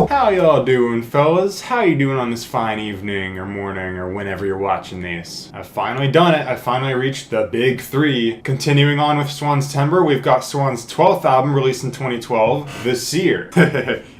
How y'all doing, fellas? How you doing on this fine evening or morning or whenever you're watching this? I've finally done it. I finally reached the big three. Continuing on with SWANSTEMBER, we've got Swans' 12th album released in 2012, The Seer.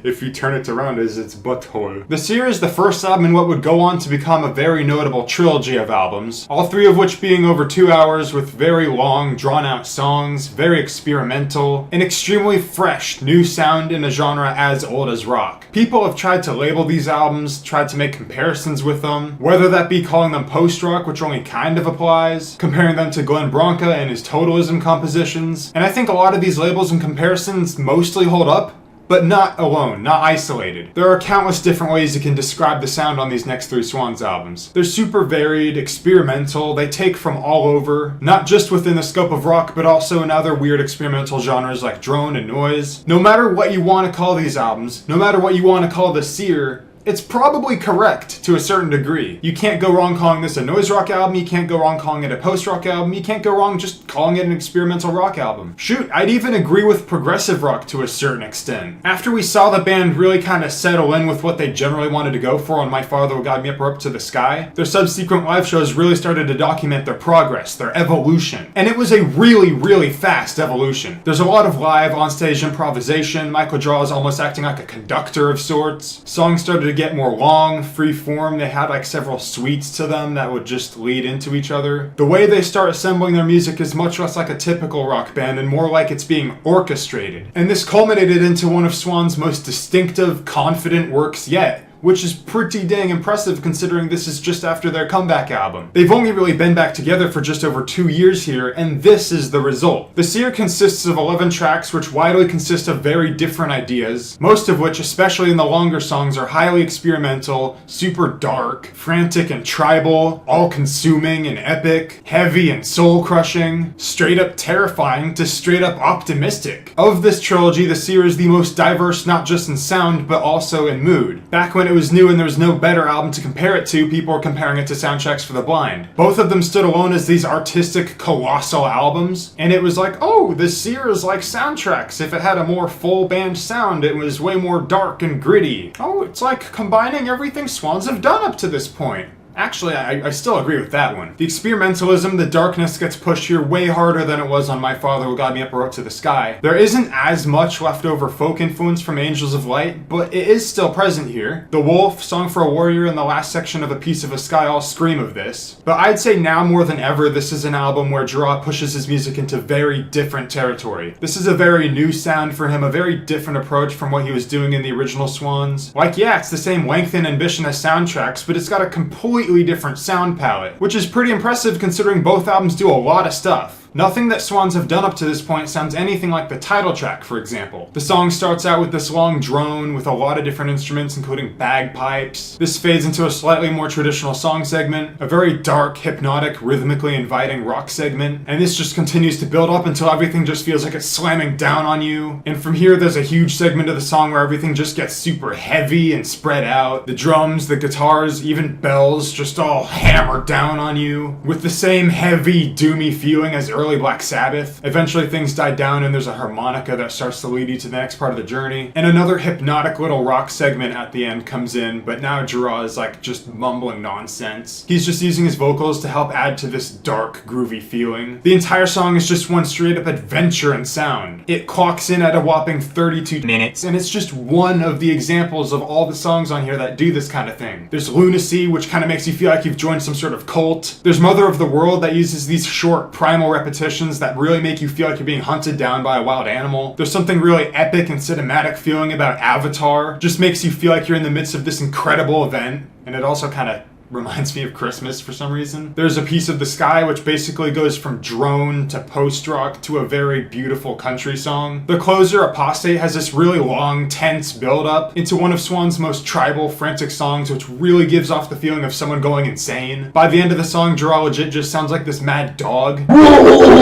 If you turn it around as its butthole. The Seer is the first album in what would go on to become a very notable trilogy of albums, all three of which being over 2 hours with very long, drawn-out songs, very experimental, an extremely fresh, new sound in a genre as old as rock. People have tried to label these albums, tried to make comparisons with them, whether that be calling them post-rock, which only kind of applies, comparing them to Glenn Branca and his Totalism compositions, and I think a lot of these labels and comparisons mostly hold up, but not alone, not isolated. There are countless different ways you can describe the sound on these next three Swans albums. They're super varied, experimental, they take from all over, not just within the scope of rock, but also in other weird experimental genres like drone and noise. No matter what you want to call these albums, no matter what you want to call The Seer, it's probably correct to a certain degree. You can't go wrong calling this a noise rock album, you can't go wrong calling it a post-rock album, you can't go wrong just calling it an experimental rock album. Shoot, I'd even agree with progressive rock to a certain extent. After we saw the band really kind of settle in with what they generally wanted to go for on My Father Will Guide Me Up to the Sky, their subsequent live shows really started to document their progress, their evolution. And it was a really, really fast evolution. There's a lot of live onstage improvisation, Michael Draw is almost acting like a conductor of sorts. Songs started to get more long, free form. They had like several suites to them that would just lead into each other. The way they start assembling their music is much less like a typical rock band and more like it's being orchestrated. And this culminated into one of Swan's most distinctive, confident works yet, which is pretty dang impressive considering this is just after their comeback album. They've only really been back together for just over 2 years here, and this is the result. The Seer consists of 11 tracks which widely consist of very different ideas, most of which, especially in the longer songs, are highly experimental, super dark, frantic and tribal, all-consuming and epic, heavy and soul-crushing, straight up terrifying to straight up optimistic. Of this trilogy, The Seer is the most diverse not just in sound, but also in mood. Back when it was new and there was no better album to compare it to, people were comparing it to Soundtracks for the Blind. Both of them stood alone as these artistic, colossal albums, and it was like, oh, The Seer is like Soundtracks. If it had a more full band sound, it was way more dark and gritty. Oh, it's like combining everything Swans have done up to this point. Actually, I still agree with that one. The experimentalism, the darkness gets pushed here way harder than it was on My Father Will Guide Me Up to the Sky. There isn't as much leftover folk influence from Angels of Light, but it is still present here. The Wolf, Song for a Warrior, and the last section of A Piece of a Sky all scream of this. But I'd say now more than ever, this is an album where Gerard pushes his music into very different territory. This is a very new sound for him, a very different approach from what he was doing in the original Swans. Like, yeah, it's the same length and ambition as Soundtracks, but it's got a completely different sound palette, which is pretty impressive considering both albums do a lot of stuff. Nothing that Swans have done up to this point sounds anything like the title track, for example. The song starts out with this long drone with a lot of different instruments, including bagpipes. This fades into a slightly more traditional song segment, a very dark, hypnotic, rhythmically inviting rock segment, and this just continues to build up until everything just feels like it's slamming down on you. And from here, there's a huge segment of the song where everything just gets super heavy and spread out. The drums, the guitars, even bells just all hammer down on you, with the same heavy, doomy feeling as early Black Sabbath. Eventually things die down and there's a harmonica that starts to lead you to the next part of the journey. And another hypnotic little rock segment at the end comes in, but now Gerard is like just mumbling nonsense. He's just using his vocals to help add to this dark, groovy feeling. The entire song is just one straight up adventure in sound. It clocks in at a whopping 32 minutes, and it's just one of the examples of all the songs on here that do this kind of thing. There's Lunacy, which kind of makes you feel like you've joined some sort of cult. There's Mother of the World that uses these short, primal repetitions that really make you feel like you're being hunted down by a wild animal. There's something really epic and cinematic feeling about Avatar. Just makes you feel like you're in the midst of this incredible event. And it also kind of reminds me of Christmas for some reason. There's A Piece of the Sky, which basically goes from drone to post-rock to a very beautiful country song. The closer, Apostate, has this really long, tense build-up into one of Swan's most tribal, frantic songs, which really gives off the feeling of someone going insane. By the end of the song, Gerard legit just sounds like this mad dog.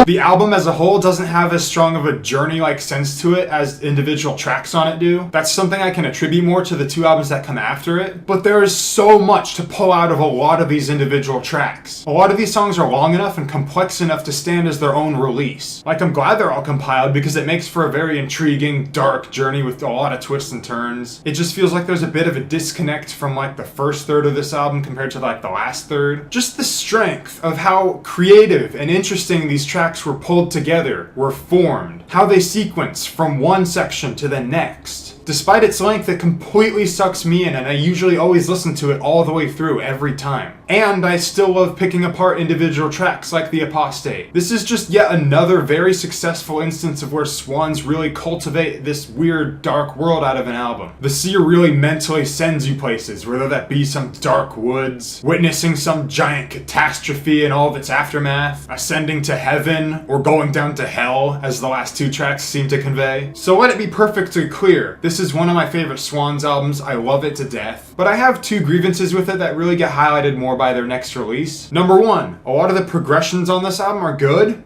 The album as a whole doesn't have as strong of a journey-like sense to it as individual tracks on it do. That's something I can attribute more to the two albums that come after it, but there is so much to pull out out of a lot of these individual tracks. A lot of these songs are long enough and complex enough to stand as their own release. Like, I'm glad they're all compiled because it makes for a very intriguing, dark journey with a lot of twists and turns. It just feels like there's a bit of a disconnect from like the first third of this album compared to like the last third. Just the strength of how creative and interesting these tracks were pulled together, were formed, how they sequence from one section to the next. Despite its length, it completely sucks me in, and I usually always listen to it all the way through every time. And I still love picking apart individual tracks like The Apostate. This is just yet another very successful instance of where Swans really cultivate this weird dark world out of an album. The Seer really mentally sends you places, whether that be some dark woods, witnessing some giant catastrophe and all of its aftermath, ascending to heaven, or going down to hell, as the last two tracks seem to convey. So let it be perfectly clear, this is one of my favorite Swans albums. I love it to death. But I have two grievances with it that really get highlighted more by their next release. Number one, a lot of the progressions on this album are good,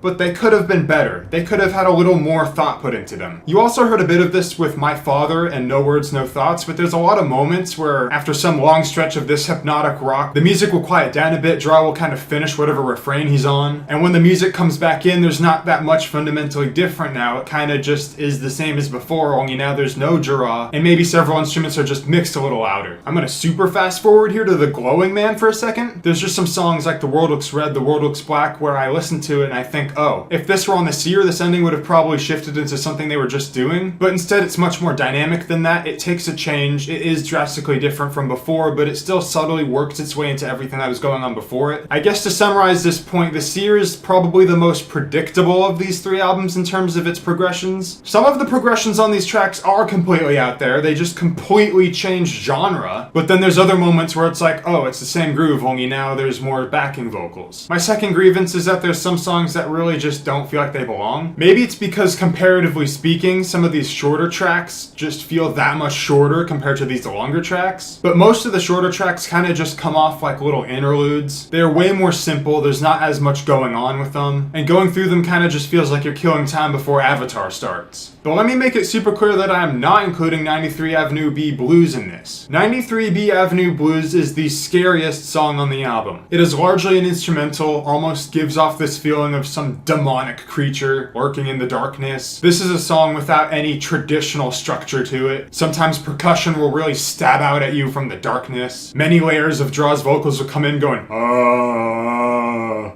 but they could have been better. They could have had a little more thought put into them. You also heard a bit of this with My Father and No Words, No Thoughts, but there's a lot of moments where after some long stretch of this hypnotic rock, the music will quiet down a bit, Draw will kind of finish whatever refrain he's on, and when the music comes back in, there's not that much fundamentally different now. It kind of just is the same as before, only now there's no Draw, and maybe several instruments are just mixed a little louder. I'm gonna super fast forward here to The Glowing Man for a second. There's just some songs like The World Looks Red, The World Looks Black, where I listen to it and I think, oh, if this were on the Seer, this ending would have probably shifted into something they were just doing, but instead it's much more dynamic than that. It takes a change, it is drastically different from before, but it still subtly works its way into everything that was going on before it. I guess to summarize this point, the Seer is probably the most predictable of these three albums in terms of its progressions. Some of the progressions on these tracks are completely out there, they just completely change genre, but then there's other moments where it's like, oh, it's the same groove, only now there's more backing vocals. My second grievance is that there's some songs that really just don't feel like they belong. Maybe it's because comparatively speaking, some of these shorter tracks just feel that much shorter compared to these longer tracks. But most of the shorter tracks kind of just come off like little interludes. They're way more simple, there's not as much going on with them, and going through them kind of just feels like you're killing time before Avatar starts. But let me make it super clear that I am not including 93 Avenue B Blues in this. 93 B Avenue Blues is the scariest song on the album. It is largely an instrumental, almost gives off this feeling of some demonic creature lurking in the darkness. This is a song without any traditional structure to it. Sometimes percussion will really stab out at you from the darkness. Many layers of Draw's vocals will come in going,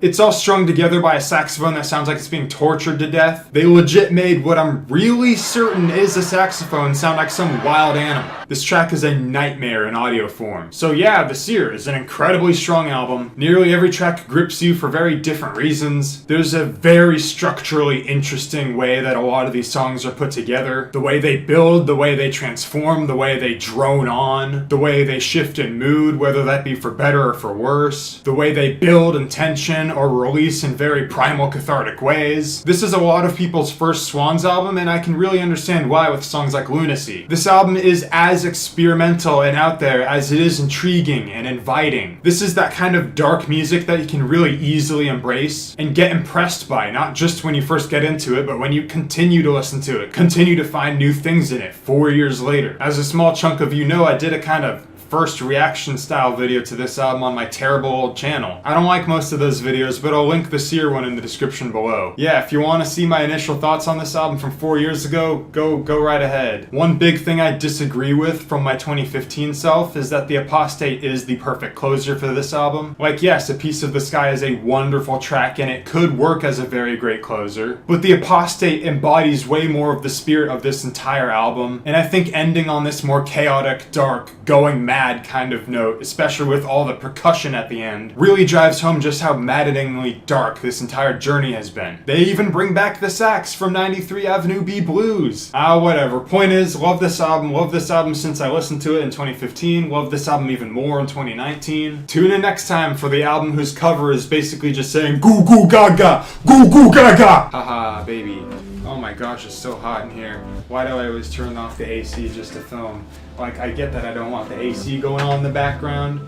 It's all strung together by a saxophone that sounds like it's being tortured to death. They legit made what I'm really certain is a saxophone sound like some wild animal. This track is a nightmare in audio form. So yeah, The Seer is an incredibly strong album. Nearly every track grips you for very different reasons. There's a very structurally interesting way that a lot of these songs are put together. The way they build, the way they transform, the way they drone on, the way they shift in mood, whether that be for better or for worse, the way they build in tension or release in very primal cathartic ways. This is a lot of people's first Swans album, and I can really understand why with songs like Lunacy. This album is as experimental and out there as it is intriguing and inviting. This is that kind of dark music that you can really easily embrace and get impressed by, not just when you first get into it, but when you continue to listen to it, continue to find new things in it 4 years later. As a small chunk of you know, I did a kind of first reaction style video to this album on my terrible old channel. I don't like most of those videos, but I'll link the Seer one in the description below. Yeah, if you want to see my initial thoughts on this album from 4 years ago, go right ahead. One big thing I disagree with from my 2015 self is that The Apostate is the perfect closer for this album. Like, yes, A Piece of the Sky is a wonderful track and it could work as a very great closer, but The Apostate embodies way more of the spirit of this entire album, and I think ending on this more chaotic, dark, going mad kind of note, especially with all the percussion at the end, really drives home just how maddeningly dark this entire journey has been. They even bring back the sax from 93 Avenue B Blues. Whatever. Point is, love this album since I listened to it in 2015, love this album even more in 2019. Tune in next time for the album whose cover is basically just saying goo goo gaga, goo goo gaga. Haha, baby. Oh my gosh, it's so hot in here. Why do I always turn off the AC just to film? Like, I get that I don't want the AC going on in the background.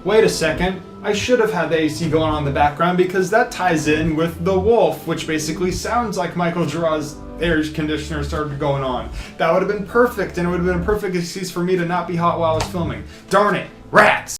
Wait a second, I should have had the AC going on in the background because that ties in with The Wolf, which basically sounds like Michael Giroir's air conditioner started going on. That would have been perfect, and it would have been a perfect excuse for me to not be hot while I was filming. Darn it, rats!